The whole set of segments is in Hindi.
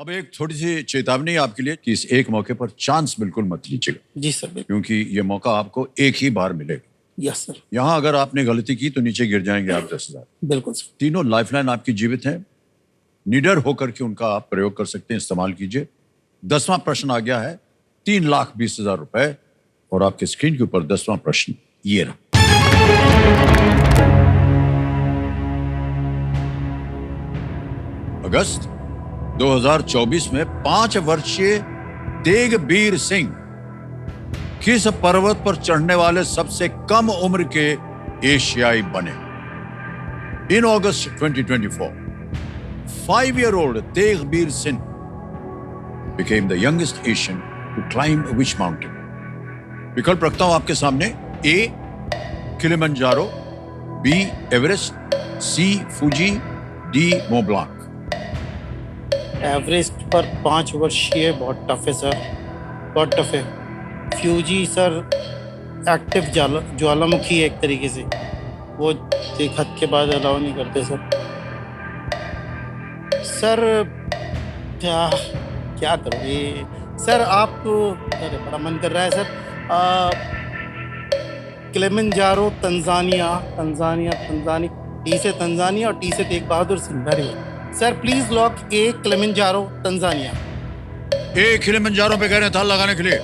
अब एक थोड़ी सी चेतावनी आपके लिए कि इस एक मौके पर चांस बिल्कुल मत लीजिएगा। जी सर। क्योंकि ये मौका आपको एक ही बार मिलेगा। Yes sir. यहाँ अगर आपने गलती की तो नीचे गिर जाएंगे आप 10,000। बिल्कुल सर। तीनों लाइफलाइन आपकी जीवित है, निडर होकर के उनका आप प्रयोग कर सकते हैं, इस्तेमाल कीजिए। 10वां प्रश्न आ गया है 3,20,000 रुपए और आपके स्क्रीन के ऊपर 10वां प्रश्न ये रहा। अगस्त 2024 में 5 वर्षीय तेगबीर सिंह किस पर्वत पर चढ़ने वाले सबसे कम उम्र के एशियाई बने? इन अगस्त 2024, 5-year-old Tegbir Singh became the youngest Asian to climb which mountain? विकल्प रखता हूं आपके सामने। A. Kilimanjaro, B. Everest, C. Fuji, D. Mont Blanc. Everest पर 5 वर्षीय बहुत टफ है सर, बहुत टफ है। फ्यूजी सर एक्टिव ज्वालामुखी है एक तरीके से, वो एक हद के बाद अलाउ नहीं करते सर। सर क्या करोगे सर आप? अरे बड़ा मन कर रहा है सर। किलिमंजारो तंजानिया, टी से तंजानिया और टी से Tegh Bahadur Singh. Very good sir, please lock a Kilimanjaro Tanzania. A Kilimanjaro पे कह रहे हैं ताल लगाने के लिए।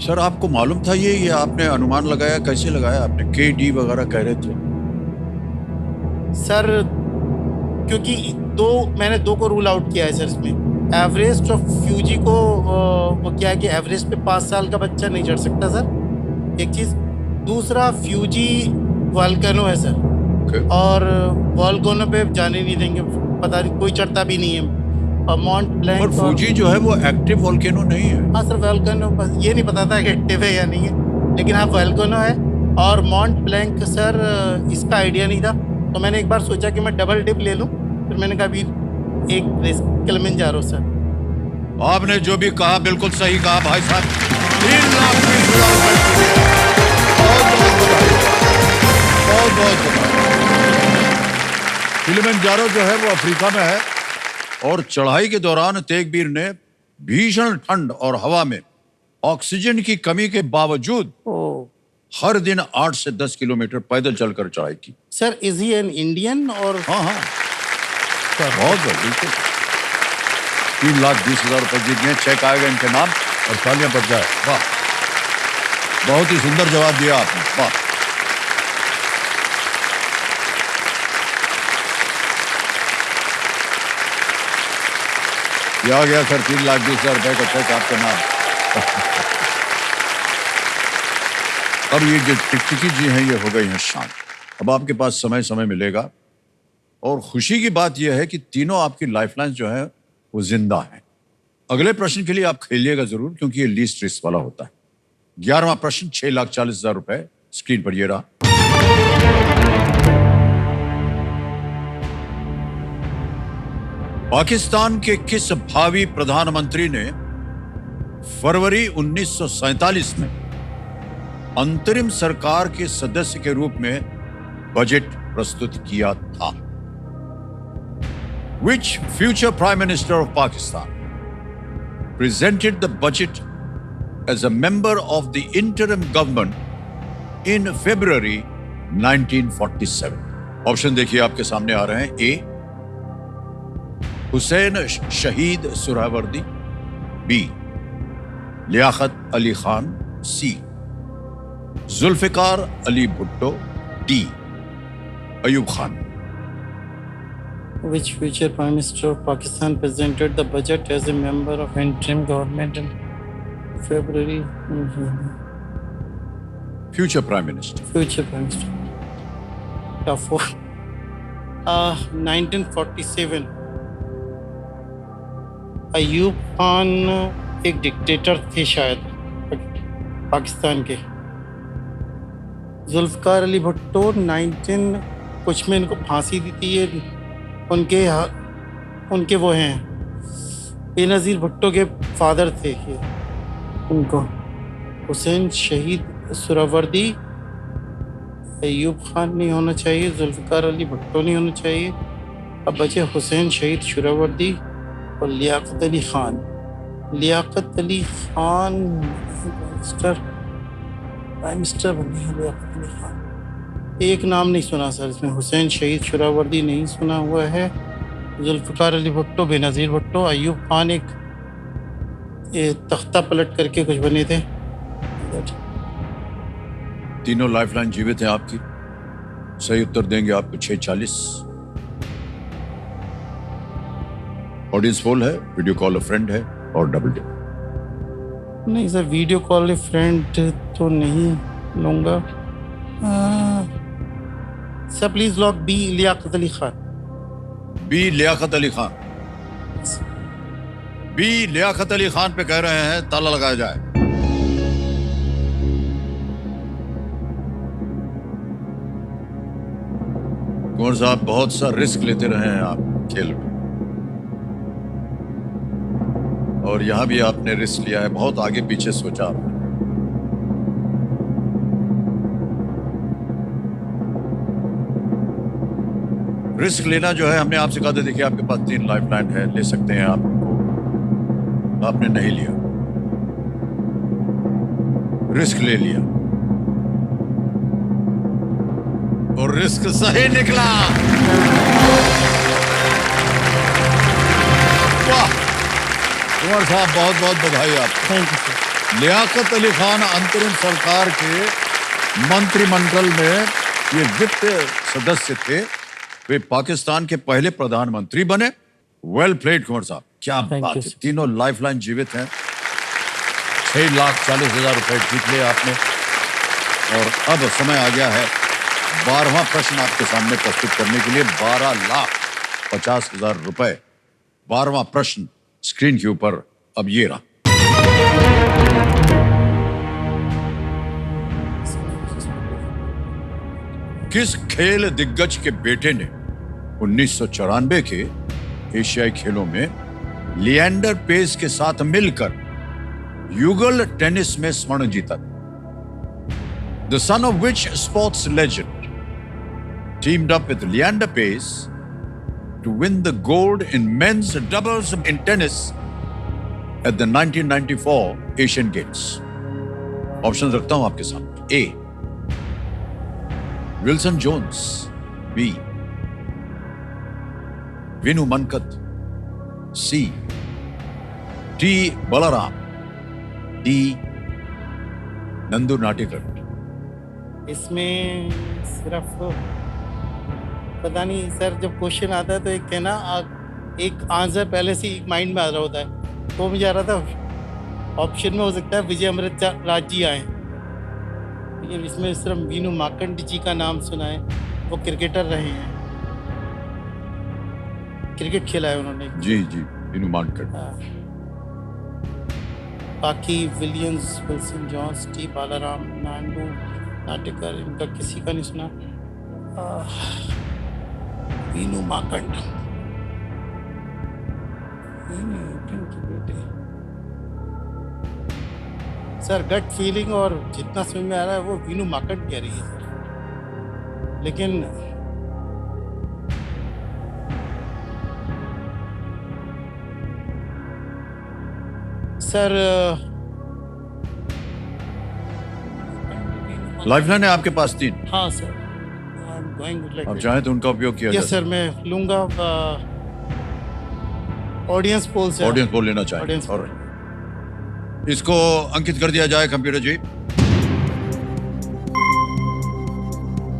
सर आपको मालूम था ये आपने अनुमान लगाया? कैसे लगाया आपने? के डी वगैरह कह रहे थे सर, क्योंकि मैंने दो को रूल आउट किया है सर इसमें। एवरेस्ट और फ्यूजी को वो क्या है कि एवरेस्ट पे 5 साल का बच्चा नहीं चढ़ सकता सर, एक चीज। दूसरा फ्यूजी वॉल्केनो है सर। okay. और वॉल्केनो पे जाने नहीं देंगे, पता नहीं कोई चढ़ता भी नहीं है। और माउंट ब्लैंक और फूजी जो है वो एक्टिव वॉल्केनो नहीं है। हाँ सर, वॉल्केनो बस ये नहीं पता था कि एक्टिव है या नहीं है, लेकिन हाँ वॉल्केनो है। और माउंट ब्लैंक सर इसका आइडिया नहीं था, तो मैंने एक बार सोचा कि मैं डबल डिप ले लूं, फिर मैंने कहा अभी एक किलिमंजारो सर। आपने जो भी कहा बिल्कुल सही कहा भाई साहब। 3,20,000 बहुत किलिमंजारो जो है वो अफ्रीका में है और चढ़ाई के दौरान तेगबीर ने भीषण ठंड और हवा में ऑक्सीजन की कमी के बावजूद हर दिन 8 से 10 किलोमीटर पैदल चलकर चढ़ाई की। Sir is he an Indian? और हाँ बहुत बिल्कुल। 3,20,000 रुपए जीत गए। चेक आएगा इनके नाम और तालियां बज जाए। वाह, बहुत ही सुंदर जवाब दिया आपने। वाह। ये आ गया सर 3,20,000 रुपए का चेक आपके नाम। अब ये जो टिकटिकी जी हैं ये हो गई हैं शांत। अब आपके पास समय मिलेगा और खुशी की बात यह है कि तीनों आपकी लाइफलाइन जो है वो जिंदा है। अगले प्रश्न के लिए आप खेलिएगा जरूर, क्योंकि ये लीस्ट रिस्क वाला होता है। 11वां प्रश्न 6,40,000 रुपए स्क्रीन पर ये रहा। पाकिस्तान के किस भावी प्रधानमंत्री ने फरवरी 1947 में अंतरिम सरकार के सदस्य के रूप में बजट प्रस्तुत किया था? Which future Prime Minister of Pakistan presented the budget as a member of the interim government in February 1947? Option देखिए आपके सामने आ रहे हैं। A Hussain Shaheed Suhrawardy, B Liaquat Ali Khan, C Zulfikar Ali Bhutto, D Ayub Khan. Which future Prime Minister of Pakistan presented the budget as a member of interim government in February? Future Prime Minister. Future Prime Minister. Tough one. 1947. Ayub Khan एक डिक्टेटर थे शायद पाकिस्तान के। जुल्फकार अली भुट्टो 19 कुछ में इनको फांसी दी थी, ये उनके वो हैं बेनज़ीर भुट्टो के फादर थे ये उनको। हुसैन शहीद सुहरावर्दी अयूब खान नहीं होना चाहिए, जुल्फ़िकार अली भुट्टो नहीं होना चाहिए। अब बचे हुसैन शहीद सुहरावर्दी और लियाकत अली खान। लियाकत अली खान प्राइम मिनिस्टर बने हैं लियाकत अली खान। एक नाम नहीं सुना सर इसमें, हुसैन शहीद सुहरावर्दी नहीं सुना हुआ है, जुल्फ़िकार अली भुट्टो, बेनज़ीर भुट्टो, अयूब खान एक ये तख्ता पलट करके कुछ बने थे। तीनों लाइफलाइन जीवित हैं आपकी। सही उत्तर देंगे आपको 640। ऑडियंस पोल है, वीडियो कॉल अ फ्रेंड है और डबल डिप। नहीं सर, वीडियो कॉल फ्रेंड तो नहीं लूँगा sir. Please lock B, Liaquat Ali Khan. B Liaquat Ali Khan. B Liaquat Ali Khan पे कह रहे हैं, ताला लगाया जाए। कुंवर साहब बहुत सा रिस्क लेते रहे हैं आप खेल में, और यहां भी आपने रिस्क लिया है, बहुत आगे पीछे सोचा आपने। रिस्क लेना जो है, हमने आपसे कहा था देखिए आपके पास 3 लाइफलाइन है, ले सकते हैं आपको, आपने नहीं लिया, रिस्क ले लिया और रिस्क सही निकला। वाह कुंवर साहब, बहुत बहुत बधाई आपको। Thank you sir. Liaquat Ali Khan अंतरिम सरकार के मंत्रिमंडल में ये वित्त सदस्य थे, वे पाकिस्तान के पहले प्रधानमंत्री बने। वेल प्लेड कुंवर साहब, क्या Thank बात you, है। sir. तीनों लाइफलाइन जीवित हैं। 6,40,000 रुपए जीत लिए आपने। और अब समय आ गया है 12वां प्रश्न आपके सामने प्रस्तुत करने के लिए। 12,50,000 रुपए। 12वां प्रश्न स्क्रीन के ऊपर अब ये रहा। किस खेल दिग्गज के बेटे ने 1994 के एशियाई खेलों में लिएंडर पेस के साथ मिलकर युगल टेनिस में स्वर्ण जीता? The son of which sports legend teamed up with Leander Pace to win the gold in men's doubles in tennis at the 1994 Asian Games? Option रखता हूं आपके सामने। A. Wilson Jones, B Vinu Mankad, C T Balaram, D Nandu Natekar. इसमें सिर्फ पता नहीं सर, जब क्वेश्चन आता है तो एक है ना, एक आंसर पहले से ही माइंड में आ रहा होता है, तो मुझे आ रहा था ऑप्शन में हो सकता है विजय अमृत राज जी आए, लेकिन इसमें सिर्फ वीनू माकंड जी का नाम सुना है। वो क्रिकेटर रहे हैं, क्रिकेट खेला है उन्होंने। जी जी, विनु मानकर। बाकी Williams, Wilson Jones, T Balaram, Nandu Natekar, इनका किसी का नहीं सुना। Vinu Mankad, sir gut feeling और जितना समझ में आ रहा है वो वीनू माकंड कह रही है सर, लेकिन सर लाइफलाइन है आपके पास 3। हाँ sir, I am going like आप चाहें तो उनका उपयोग किया जा यस सर, मैं लूंगा ऑडियंस पोल से। ऑडियंस पोल लेना चाहिए। Audience poll। Alright। इसको अंकित कर दिया जाए कंप्यूटर जी।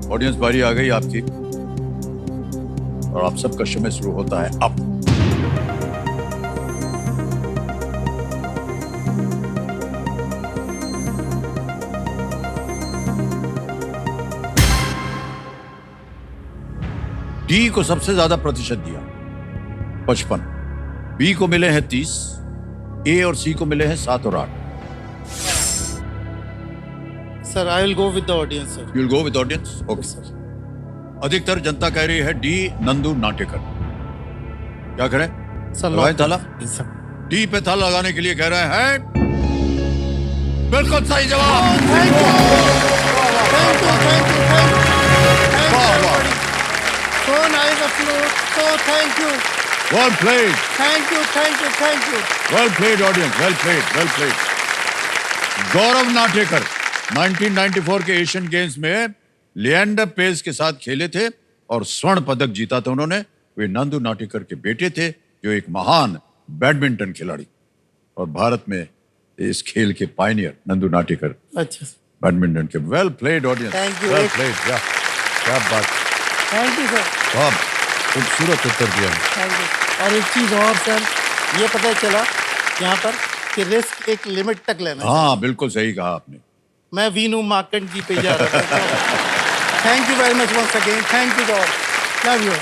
ऑडियंस बारी आ गई आपकी और आप सबका समय शुरू होता है अब। डी को सबसे ज्यादा प्रतिशत दिया 55, बी को मिले हैं 30, ए और सी को मिले हैं 7 और 8। Sir I will go with the audience sir. You will go with audience, okay sir. अधिकतर जनता कह रही है डी नंदू नाटेकर। क्या करें सर लगाएं ताला? सर डी पे ताला लगाने के लिए कह रहे हैं बिल्कुल सही जवाब। Thank you, thank you, thank you. Well played, thank you, thank you, thank you. Well played audience, well played, well played. Gaurav Natekar 1994 के एशियन गेम्स में लिएंडर पेस के साथ खेले थे और स्वर्ण पदक जीता था उन्होंने। वे नंदू नाटेकर के बेटे थे, जो एक महान बैडमिंटन खिलाड़ी, और भारत में इस खेल के पायनियर नंदू नाटेकर अच्छा, बैडमिंटन के। Well played audience, Thank you. Well played. क्या बात, थैंक यू सर, बहुत खूबसूरत उत्तर दिया। Thank you. और एक चीज़ और सर, ये पता चला यहाँ पर कि रिस्क एक लिमिट तक लेना है। हाँ, बिल्कुल सही कहा आपने। मैं वीनू मार्कंड जी पे जा रहा था। Thank you very much once again, thank you all, love you.